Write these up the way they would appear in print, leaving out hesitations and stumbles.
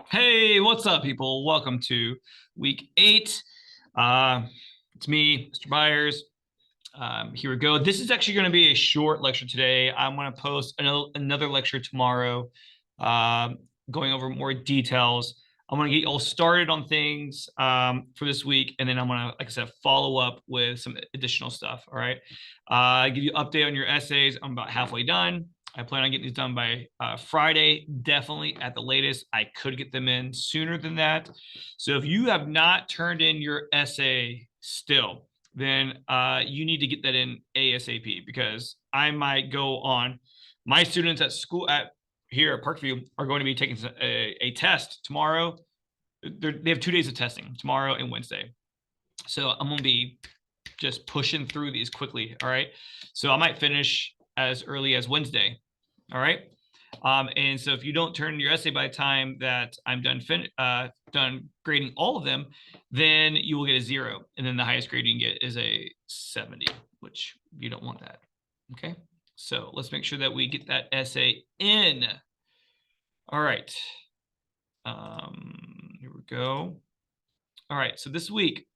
Hey, what's up, people? Welcome to week 8. Uh, it's me, Mr. Byers. Here we go. This is actually going to be a short lecture today. I'm going to post another lecture tomorrow, um, going over more details. I'm going to get you all started on things for this week, and then I'm going to, like I said, follow up with some additional stuff. All right. Give you an update on your essays. I'm about halfway done. I plan on getting these done by Friday, definitely at the latest. I could get them in sooner than that. So if you have not turned in your essay still, then you need to get that in ASAP because I might go on. My students at school at here at Parkview are going to be taking a test tomorrow. They have 2 days of testing, tomorrow and Wednesday. So I'm going to be just pushing through these quickly. All right. So I might finish as early as Wednesday. All right. And so if you don't turn your essay by the time that I'm done grading all of them, then you will get a 0. And then the highest grade you can get is a 70, which you don't want that. Okay. So let's make sure that we get that essay in. All right. Here we go. All right. So this week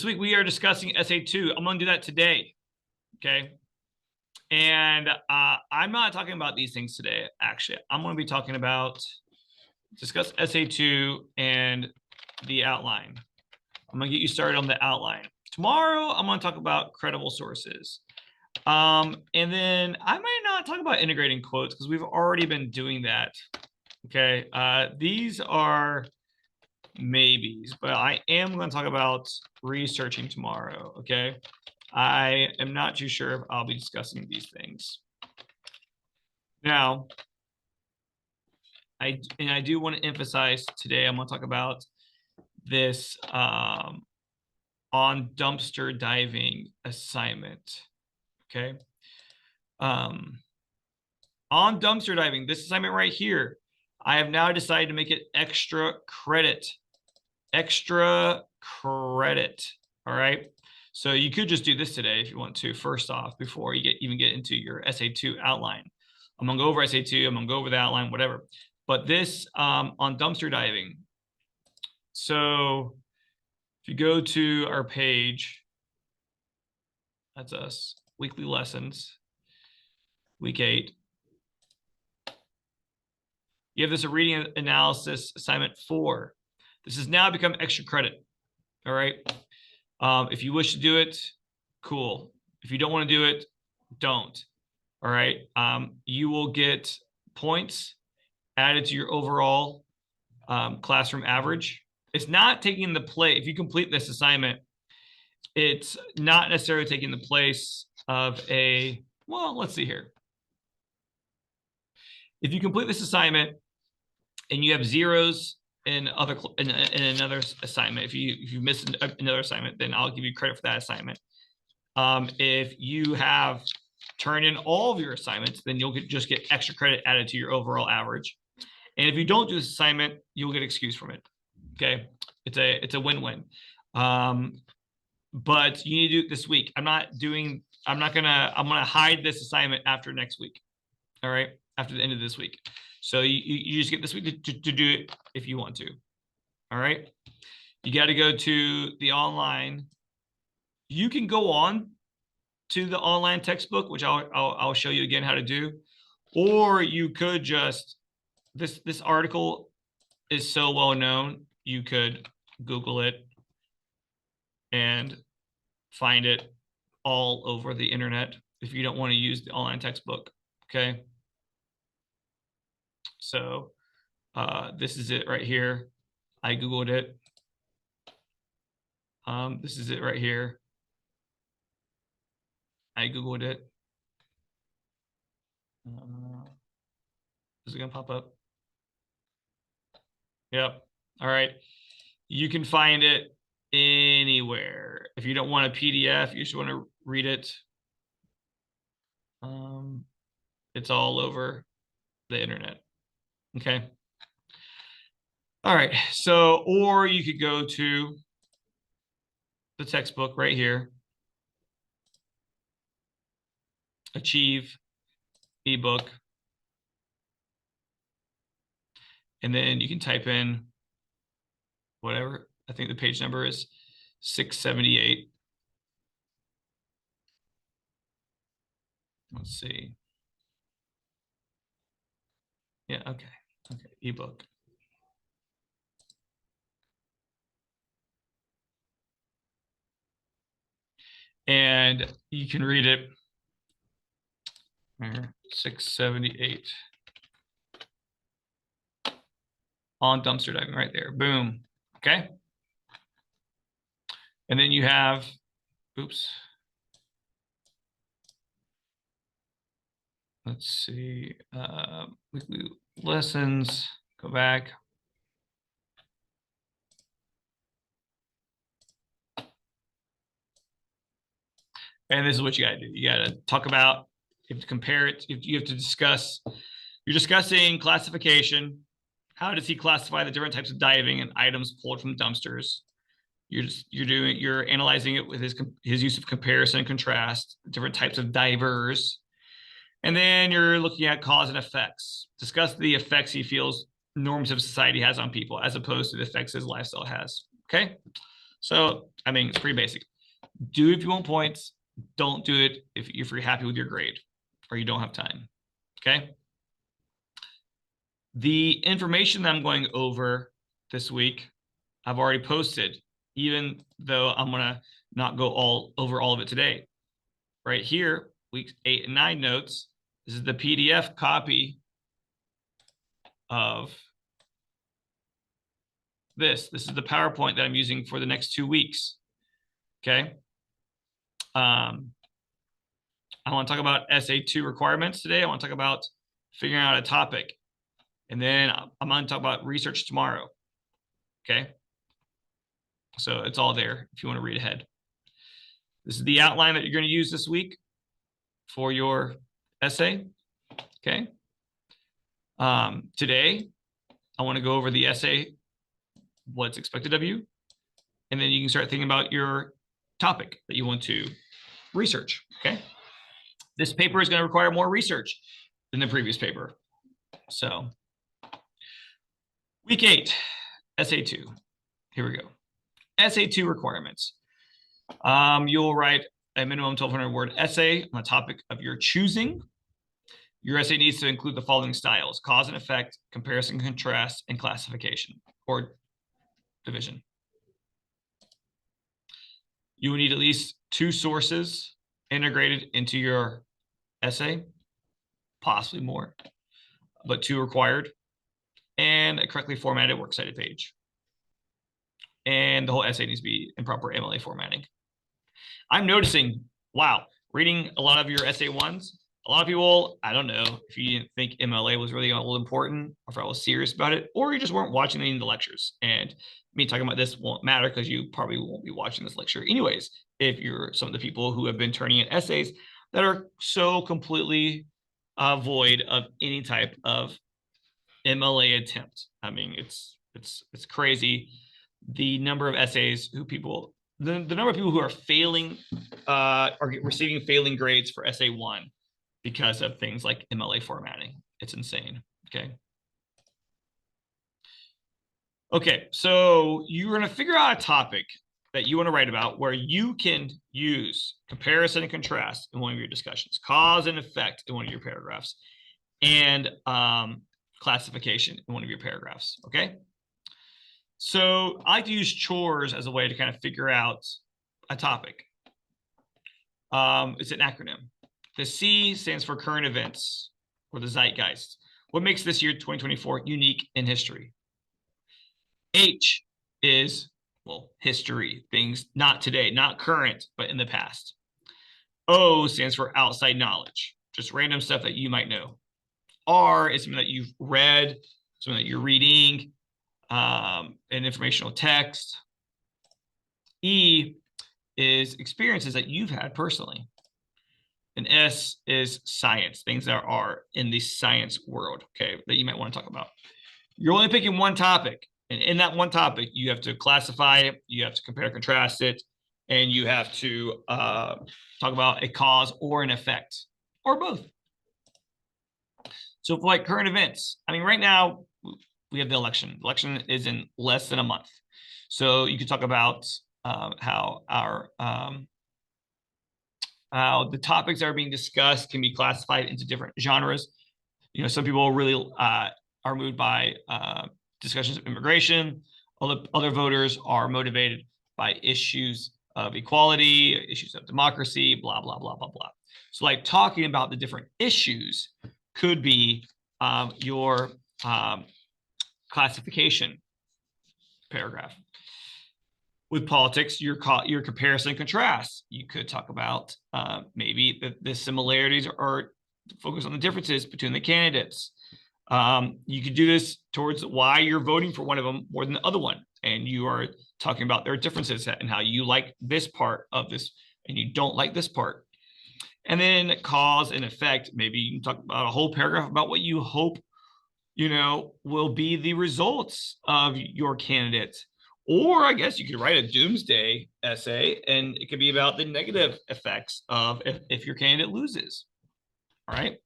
we are discussing essay 2. I'm going to do that today. Okay. And I'm not talking about these things today, actually. I'm going to be talking about discuss essay 2 and the outline. I'm going to get you started on the outline. Tomorrow, I'm going to talk about credible sources. And then I might not talk about integrating quotes because we've already been doing that. Okay. These are maybes, but I am going to talk about researching tomorrow. Okay. I am not too sure if I'll be discussing these things. Now, I do want to emphasize today, I'm going to talk about this on dumpster diving assignment. Okay. On dumpster diving, this assignment right here, I have now decided to make it extra credit. Extra credit. All right. So you could just do this today if you want to, first off, before you even get into your essay 2 outline. I'm going to go over essay 2. I'm going to go over the outline, whatever. But this on dumpster diving. So if you go to our page, that's us, weekly lessons, week 8. You have this a reading analysis assignment 4. This has now become extra credit. All right. If you wish to do it, cool. If you don't want to do it, don't. All right. You will get points added to your overall classroom average. It's not taking the place. If you complete this assignment, it's not necessarily taking the place of a, well, let's see here. If you complete this assignment and you have zeros in another assignment, if you miss another assignment, then I'll give you credit for that assignment. If you have turned in all of your assignments, then you'll just get extra credit added to your overall average. And if you don't do this assignment, you'll get excused from it. Okay, it's a win-win. But you need to do it this week. I'm gonna hide this assignment after next week. All right, after the end of this week. So you just get this week to do it if you want to. All right, you got to go to the online. You can go on to the online textbook, which I'll show you again how to do, or you could just this article is so well known, you could Google it and find it all over the internet if you don't want to use the online textbook. Okay. So this is it right here. I Googled it. This is it right here. I Googled it. Is it going to pop up? Yep. All right. You can find it anywhere. If you don't want a PDF, you just want to read it. It's all over the internet. Okay. All right. So, or you could go to the textbook right here. Achieve ebook. And then you can type in whatever. I think the page number is 678. Let's see. Yeah, okay. Okay, ebook. And you can read it. 678 on dumpster diving right there. Boom. Okay. And then you have, oops. Let's see, weekly lessons, go back. And this is what you gotta do. You gotta talk about, you have to compare it, you have to discuss, you're discussing classification. How does he classify the different types of diving and items pulled from dumpsters? You're analyzing it with his use of comparison and contrast, different types of divers. And then you're looking at cause and effects. Discuss the effects he feels norms of society has on people as opposed to the effects his lifestyle has. Okay. So, I mean, it's pretty basic. Do it if you want points. Don't do it if you're happy with your grade or you don't have time. Okay. The information that I'm going over this week, I've already posted, even though I'm going to not go over all of it today. Right here, weeks 8 and 9 notes. This is the PDF copy of this. This is the PowerPoint that I'm using for the next 2 weeks. Okay. I want to talk about SA2 requirements today. I want to talk about figuring out a topic. And then I'm going to talk about research tomorrow. Okay. So it's all there if you want to read ahead. This is the outline that you're going to use this week for your essay. Okay. Today, I want to go over the essay, what's expected of you, and then you can start thinking about your topic that you want to research. Okay. This paper is going to require more research than the previous paper. So, week 8, essay 2. Here we go. Essay 2 requirements. You'll write a minimum 1,200 word essay on a topic of your choosing. Your essay needs to include the following styles: cause and effect, comparison, contrast, and classification or division. You will need at least 2 sources integrated into your essay, possibly more, but 2 required, and a correctly formatted works cited page. And the whole essay needs to be in proper MLA formatting. I'm noticing, wow, reading a lot of your essay ones, a lot of people, I don't know if you didn't think MLA was really all important, or if I was serious about it, or you just weren't watching any of the lectures. And me talking about this won't matter because you probably won't be watching this lecture anyways, if you're some of the people who have been turning in essays that are so completely void of any type of MLA attempt. I mean, it's crazy. The number of essays the number of people who are failing, are receiving failing grades for essay 1 because of things like MLA formatting. It's insane. Okay. Okay, so you're going to figure out a topic that you want to write about where you can use comparison and contrast in one of your discussions, cause and effect in one of your paragraphs, and classification in one of your paragraphs. Okay. So I like to use chores as a way to kind of figure out a topic. It's an acronym. The C stands for current events or the zeitgeist. What makes this year 2024 unique in history? H is, well, history, things not today, not current, but in the past. O stands for outside knowledge, just random stuff that you might know. R is something that you've read, something that you're reading, an informational text. E is experiences that you've had personally. And S is science, things that are in the science world, okay, that you might want to talk about. You're only picking one topic. And in that one topic, you have to classify it, you have to compare, contrast it, and you have to talk about a cause or an effect, or both. So for like current events, I mean, right now, we have the election. Election is in less than a month. So you could talk about how the topics that are being discussed can be classified into different genres. You know, some people really are moved by discussions of immigration. Other voters are motivated by issues of equality, issues of democracy, blah, blah, blah, blah, blah. So like talking about the different issues could be your classification paragraph. With politics, your comparison and contrast. You could talk about maybe the similarities or focus on the differences between the candidates. You could do this towards why you're voting for one of them more than the other one. And you are talking about their differences and how you like this part of this and you don't like this part. And then cause and effect. Maybe you can talk about a whole paragraph about what you hope, you know, will be the results of your candidate. Or I guess you could write a doomsday essay and it could be about the negative effects of if your candidate loses. All right.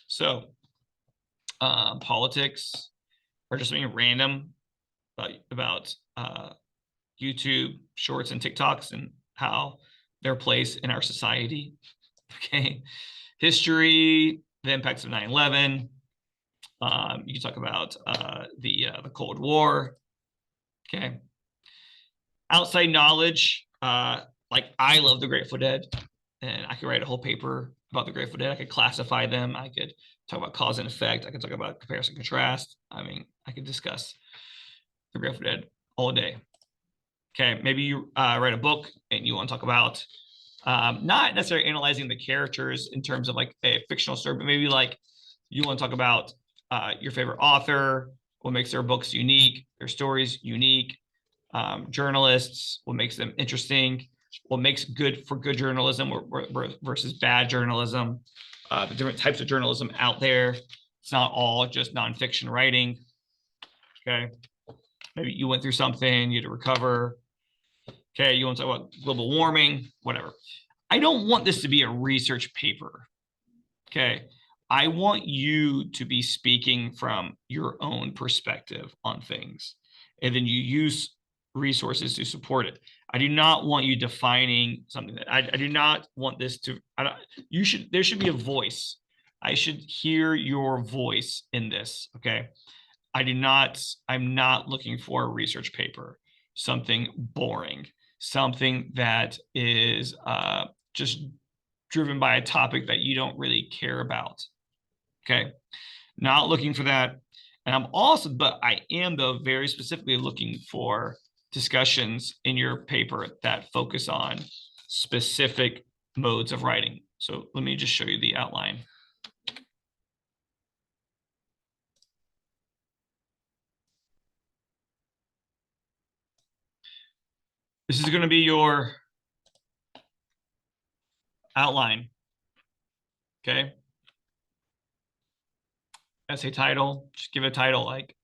So politics or just something random about YouTube shorts and TikToks and how their place in our society. Okay. History, the impacts of 9/11. You can talk about the Cold War. Okay. Outside knowledge, like I love the Grateful Dead, and I could write a whole paper about the Grateful Dead. I could classify them. I could talk about cause and effect. I could talk about comparison and contrast. I mean, I could discuss the Grateful Dead all day. Okay, maybe you write a book and you want to talk about not necessarily analyzing the characters in terms of like a fictional story, but maybe like you want to talk about your favorite author, what makes their books unique, their stories unique, journalists, what makes them interesting, what makes good for good journalism versus bad journalism, the different types of journalism out there. It's not all just nonfiction writing. Okay. Maybe you went through something, you had to recover. Okay. You want to talk about global warming, whatever. I don't want this to be a research paper. Okay. I want you to be speaking from your own perspective on things. And then you use resources to support it. I do not want you defining something that I do not want this to, there should be a voice. I should hear your voice in this. Okay. I'm not looking for a research paper, something boring, something that is just driven by a topic that you don't really care about. Okay. Not looking for that. And I am though very specifically looking for discussions in your paper that focus on specific modes of writing. So let me just show you the outline. This is going to be your outline. Okay. Essay title, just give a title like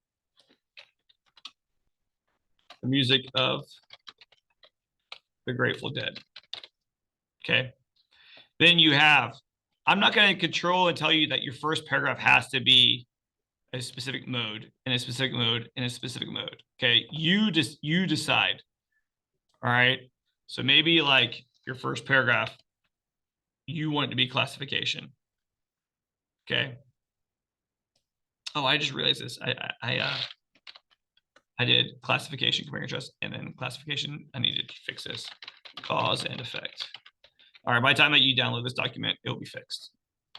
The Music of the Grateful Dead. Okay. Then you have, I'm not going to control and tell you that your first paragraph has to be a specific mode and a specific mode and a specific mode. Okay. You decide. All right. So maybe like your first paragraph, you want it to be classification. Okay. Oh, I just realized this. I did classification, compare and contrast, and then classification. I needed to fix this. Cause and effect. All right, by the time that you download this document, it'll be fixed.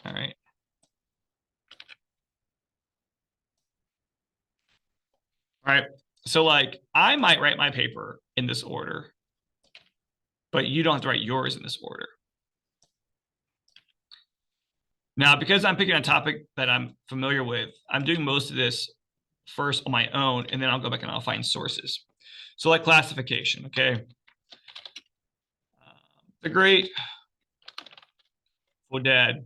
All right. All right. So like I might write my paper in this order, but you don't have to write yours in this order. Now, because I'm picking a topic that I'm familiar with, I'm doing most of this first on my own, and then I'll go back and I'll find sources. So like classification, okay? The Grateful Dead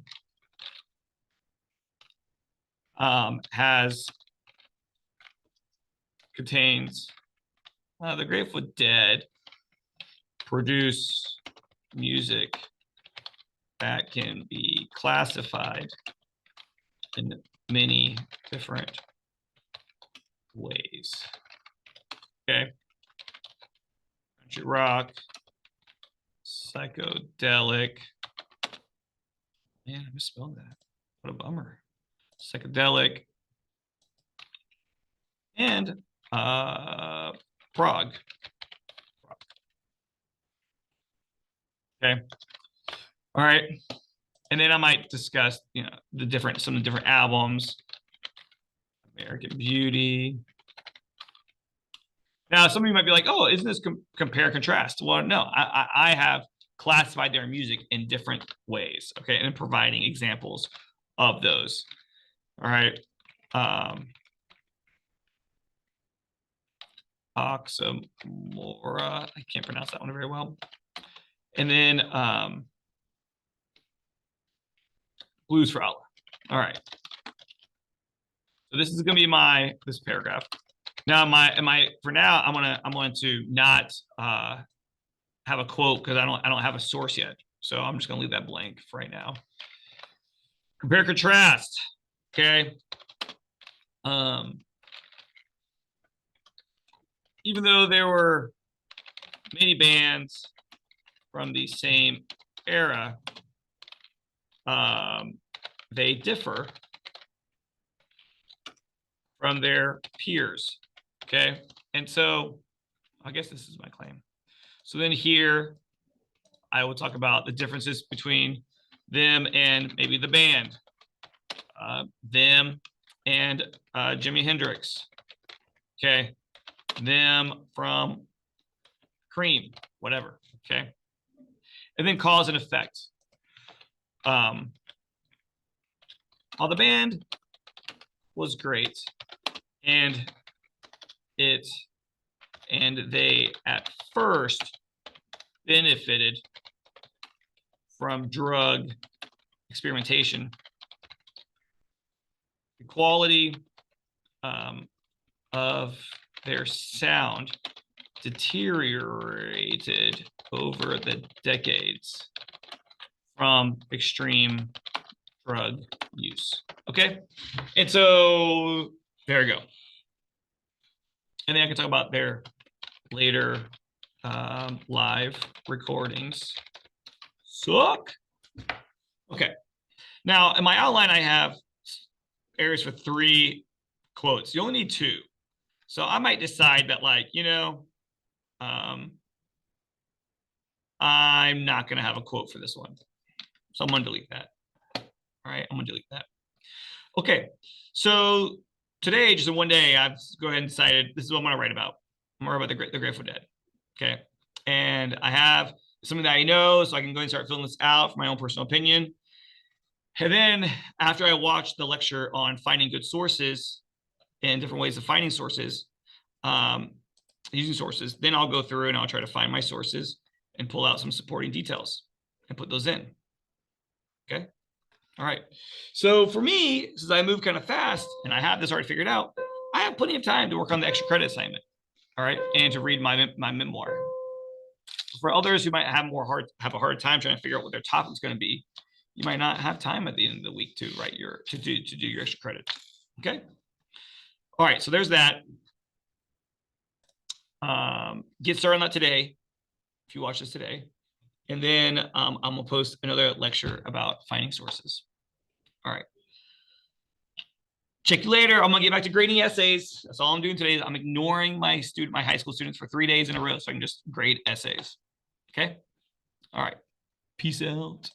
contains the Grateful Dead produce music that can be classified in many different ways. Okay. Country rock, psychedelic. Man, I misspelled that. What a bummer. Psychedelic and prog. Okay. All right. And then I might discuss, some of the different albums. American Beauty. Now, some of you might be like, "Oh, isn't this compare contrast?" Well, no, I have classified their music in different ways, okay, and providing examples of those. All right. Oxymora, I can't pronounce that one very well. And then Blues for Allah. All right. So this is going to be this paragraph. Now, for now, I'm going to not have a quote because I don't have a source yet. So I'm just going to leave that blank for right now. Compare contrast. Okay. Even though there were many bands from the same era, they differ from their peers. Okay. And so I guess this is my claim. So then here I will talk about the differences between them and maybe the band, them and Jimi Hendrix. Okay. Them from Cream, whatever. Okay. And then cause and effect. While the band was great and they at first benefited from drug experimentation, the quality of their sound deteriorated over the decades from extreme drug use. Okay. And so there we go. And then I can talk about their later live recordings. Suck. Okay. Now in my outline, I have areas for 3 quotes. You only need 2. So I might decide that, like, I'm not going to have a quote for this one. So I'm going to delete that. All right. I'm going to delete that. Okay. So today, just in one day, I've go ahead and decided this is what I'm going to write about. I'm going to write about the Grateful Dead. Okay. And I have something that I know, so I can go and start filling this out for my own personal opinion. And then after I watch the lecture on finding good sources and different ways of finding sources, using sources, then I'll go through and I'll try to find my sources and pull out some supporting details and put those in. Okay. All right. So for me, since I move kind of fast and I have this already figured out, I have plenty of time to work on the extra credit assignment. All right. And to read my memoir. For others who might have a hard time trying to figure out what their topic is going to be, you might not have time at the end of the week to write to do your extra credit. Okay. All right. So there's that. Get started on that today if you watch this today. And then I'm going to post another lecture about finding sources. All right. Check you later. I'm going to get back to grading essays. That's all I'm doing today. I'm ignoring my high school students for 3 days in a row so I can just grade essays. Okay? All right. Peace out.